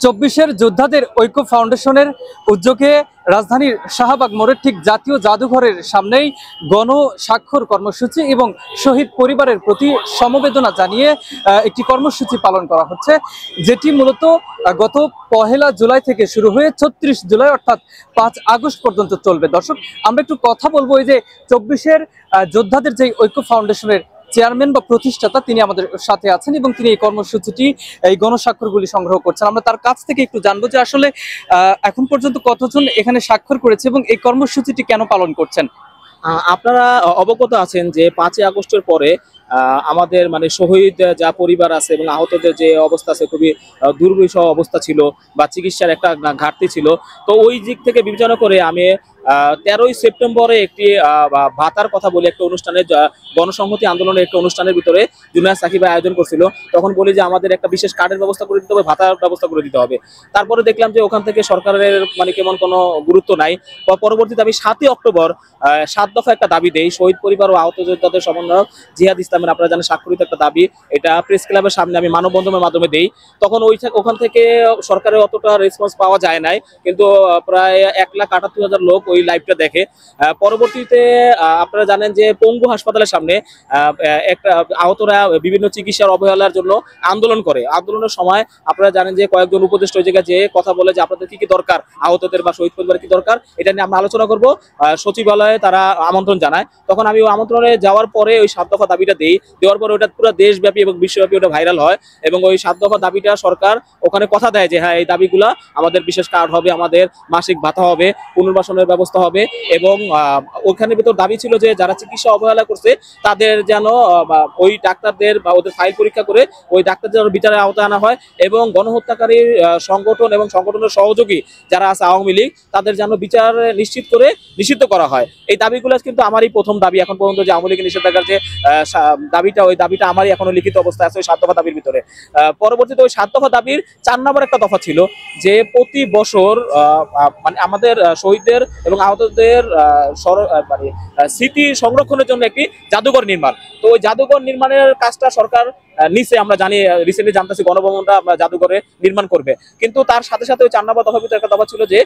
চব্বিশের যোদ্ধাদের ঐক্য ফাউন্ডেশনের উদ্যোগে রাজধানীর শাহবাগ মোড়ের ঠিক জাতীয় জাদুঘরের সামনেই গণস্বাক্ষর কর্মসূচি এবং শহীদ পরিবারের প্রতি সমবেদনা জানিয়ে একটি কর্মসূচি পালন করা হচ্ছে, যেটি মূলত গত 1 জুলাই থেকে শুরু হয়ে 36 জুলাই অর্থাৎ 5 আগস্ট পর্যন্ত চলবে। দর্শক, আমরা একটু কথা বলবো এই যে চব্বিশের যোদ্ধাদের যে ঐক্য ফাউন্ডেশনের চেয়ারম্যান বা প্রতিষ্ঠাতা তিনি আমাদের সাথে আছেন এবং তিনি এই কর্মসূচিটি, এই গণস্বাক্ষরগুলি সংগ্রহ করছেন। আমরা তার কাছ থেকে একটু জানবো যে আসলে এখন পর্যন্ত কতজন এখানে স্বাক্ষর করেছে এবং এই কর্মসূচিটি কেন পালন করছেন। আপনারা অবগত আছেন যে 5 আগস্টের পরে আমাদের মানে শহীদ যা পরিবার আছে এবং আহতদের যে অবস্থা আছে খুবই দুর্বিষহ অবস্থা ছিল বা চিকিৎসার একটা ঘাটতি ছিল। তো ওই দিক থেকে বিবেচনা করে আমি 13ই সেপ্টেম্বরে একটি ভাতার কথা বলি, একটা অনুষ্ঠানে গণসংহতি আন্দোলনের একটা অনুষ্ঠানের ভিতরে জুনায়েদ সাকিব আয়োজন করছিল। তখন বলি যে আমাদের একটা বিশেষ কার্ডের ব্যবস্থা করে দিতে হবে, ভাতার ব্যবস্থা করে দিতে হবে। তারপরে দেখলাম যে ওখান থেকে সরকারের মানে কেমন কোনো গুরুত্ব নাই। পরবর্তীতে আমি 7ই অক্টোবর 7 দফা একটা দাবি দেই, শহীদ পরিবার ও আহত যোদ্ধাদের সমন্বয়ক জিহাদ ইসলামের, আপনারা জানেন, স্বাক্ষরিত একটা দাবি। এটা প্রেস ক্লাবের সামনে আমি মানববন্ধনের মাধ্যমে দেই। তখন ওখান থেকে সরকারের অতটা রেসপন্স পাওয়া যায় নাই, কিন্তু প্রায় 1,78,000 লোক ওই লাইভটা দেখে। পরবর্তীতে আপনারা জানেন যে পঙ্গু হাসপাতালের সামনে একটা আহতরা বিভিন্ন চিকিৎসার অবহেলার জন্য আন্দোলন করে। আন্দোলনের সময় আপনারা জানেন যে কয়েকজন উপদেষ্টা ওই জায়গায় যে কথা বলে যে আপনাদের কি কি দরকার, আহতদের বা শহীদ পরিবারের কি দরকার, এটা নিয়ে আমরা আলোচনা করব। সচিবালয়ে তারা আমন্ত্রণ জানায়। তখন আমি ওই আমন্ত্রণে যাওয়ার পরে ওই 7 দফা দাবিটা দেই। দেওয়ার পরে ওটা পুরো দেশব্যাপী এবং বিশ্বব্যাপী ওটা ভাইরাল হয় এবং ওই 7 দফা দাবিটা সরকার ওখানে কথা দেয় যে হ্যাঁ, এই দাবিগুলা আমাদের বিশেষ কার্ড হবে, আমাদের মাসিক ভাতা হবে, পুনর্বাসনের ব্যবস্থা হবে এবং ওখানের ভিতর দাবি ছিল যে যারা চিকিৎসা অবহেলা করছে তাদের যেন ওই ডাক্তারদের বা ওদের ফাইল পরীক্ষা করে ওই ডাক্তারদের যেন বিচারের আওতায় আনা হয় এবং গণহত্যাকারী সংগঠন এবং সংগঠনের সহযোগী যারা আছে আওয়ামী লীগ, তাদের যেন বিচার নিষিদ্ধ করা হয়। এই দাবিগুলো কিন্তু আমারই প্রথম দাবি এখন পর্যন্ত, যে আওয়ামী লীগের নিষেধাজ্ঞার যে দাবিটা, ওই দাবিটা আমারই এখনো লিখিত অবস্থায় আছে ওই 7 দফা দাবির ভিতরে। পরবর্তীতে ওই 7 দফা দাবির 4 নম্বর একটা দফা ছিল যে প্রতি বছর মানে আমাদের শহীদদের এবং আহতদের মানে স্মৃতি সংরক্ষণের জন্য একটি জাদুঘর নির্মাণ। তো ওই জাদুঘর নির্মাণের কাজটা সরকার নিচে আমরা জানি, রিসেন্টলি জানতেছি গণভবনটা জাদুঘরে নির্মাণ করবে। কিন্তু তার সাথে সাথে ওই 4 নম্বর দফার ভিতরে একটা দফা ছিল যে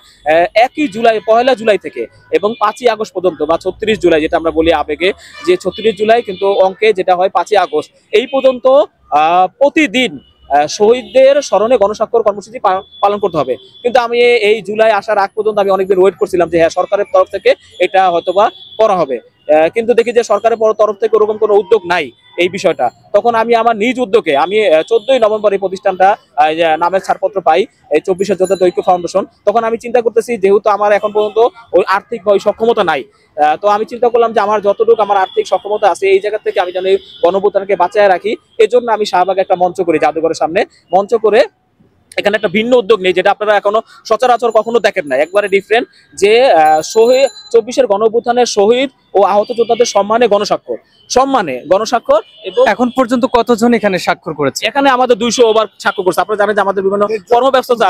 1 জুলাই থেকে এবং 5 আগস্ট পর্যন্ত বা 36 জুলাই, যেটা আমরা বলি আবেগে যে 36 জুলাই, কিন্তু অঙ্কে যেটা হয় 5 আগস্ট, এই পর্যন্ত প্রতিদিন শহীদদের স্মরণে গণস্বাক্ষর কর্মসূচি পালন করতে হবে। কিন্তু আমি এই জুলাই আসার আগ পর্যন্ত আমি অনেকদিন ওয়েট করছিলাম যে হ্যাঁ, সরকারের তরফ থেকে এটা হয়তোবা করা হবে, কিন্তু দেখি যে সরকারের তরফ থেকে ওরকম কোনো উদ্যোগ নাই এই বিষয়টা। তখন আমি আমার নিজ উদ্যোগে আমি 14ই নভেম্বর এই প্রতিষ্ঠানটা নামের ছাড়পত্র পাই, এই 24 যোদ্ধাদের ঐক্য ফাউন্ডেশন। তখন আমি চিন্তা করতেছি, যেহেতু আমার এখন পর্যন্ত ওই আর্থিক বা ওই সক্ষমতা নাই, তো আমি চিন্তা করলাম যে আমার যতটুকু আমার আর্থিক সক্ষমতা আছে এই জায়গা থেকে আমি যেন এই গণঅভ্যুত্থানকে বাঁচায় রাখি। এজন্য আমি শাহবাগে একটা মঞ্চ করি, জাদুঘরের সামনে মঞ্চ করে এখানে একটা ভিন্ন উদ্যোগ নেই, যেটা আপনারা এখনো সচরাচর কখনো দেখেন না, একবারে ডিফারেন্ট, যে শহীদ 24-এর গণঅভ্যুত্থানের শহীদ ও আহত যোদ্ধাদের সম্মানে গণস্বাক্ষর। এবং এখন পর্যন্ত কতজন এখানে স্বাক্ষর করেছে? এখানে আমাদের 200 ওভার স্বাক্ষর করছে। আপনারা জানেন যে আমাদের বিভিন্ন কর্মব্যস্ততা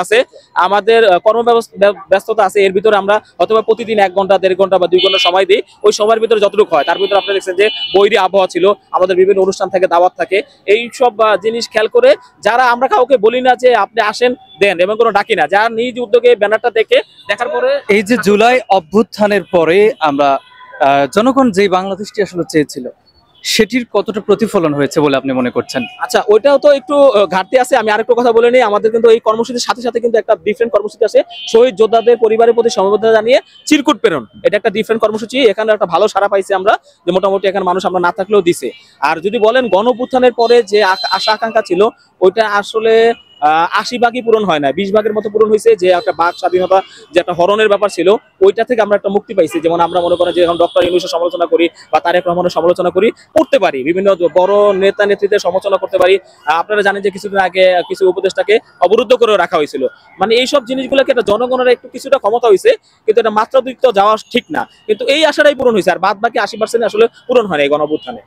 আছে, এর ভিতরে আমরা অথবা প্রতিদিন 1 ঘন্টা, 1.5 ঘন্টা বা 2 ঘন্টা সময় দিই। ওই সময়ের ভিতরে যতটুকু হয় তার ভিতরে আপনারা দেখছেন যে বৈরী আবহাওয়া ছিল, আমাদের বিভিন্ন অনুষ্ঠান থেকে দাওয়াত থাকে, এই সব জিনিস খেয়াল করে যারা আমরা কাউকে বলি না যে আপনি আসেন দেন এবং কোনো ডাকি না, যারা নিজ উদ্যোগে ব্যানারটা দেখার পরে, এই যে জুলাই অভ্যুত্থানের পরে আমরা জনগণ যে বাংলাদেশটি আসলে চেয়েছিল সেটির কতটা প্রতিফলন হয়েছে বলে আপনি মনে করছেন? আচ্ছা, ওইটাও তো একটু ঘাটতি আছে। আমি আরেকটু কথা বলে নিই, আমাদের কিন্তু এই কর্মসূচির সাথে সাথে কিন্তু একটা ডিফারেন্ট কর্মসূচি আছে, শহীদ যোদ্ধাদের পরিবারের প্রতি সমবেদনা জানিয়ে চিরকুট প্রেরণ। এটা একটা ডিফারেন্ট কর্মসূচি, এখানে একটা ভালো সাড়া পাইছি আমরা, যে মোটামুটি এখানে মানুষ আমরা না থাকলেও দিছে। আর যদি বলেন গণঅভ্যুত্থানের পরে যে আশা আকাঙ্ক্ষা ছিল, ওইটা আসলে 80 ভাগই পূরণ হয় না, 20 ভাগের মতো পূরণ হয়েছে। যে একটা বাক স্বাধীনতা, যে একটা হরণের ব্যাপার ছিল, ওইটা থেকে আমরা একটা মুক্তি পাইছি। যেমন আমরা মনে করেন যে এখন ডক্টর ইউনূসের সমালোচনা করি বা তারেক রহমানের সমালোচনা করতে পারি, বিভিন্ন বড় নেতা নেত্রীদের সমালোচনা করতে পারি। আপনারা জানেন যে কিছুদিন আগে কিছু উপদেষ্টাকে অবরুদ্ধ করে রাখা হয়েছিল। মানে এইসব জিনিসগুলোকে একটা জনগণের একটু কিছুটা ক্ষমতা হয়েছে, কিন্তু এটা মাত্রাতিরিক্ত যাওয়া ঠিক না। কিন্তু এই আশাটাই পূরণ হয়েছে, আর বাদ বাকি 80% আসলে পূরণ হয় না এই গণঅভ্যুত্থানে।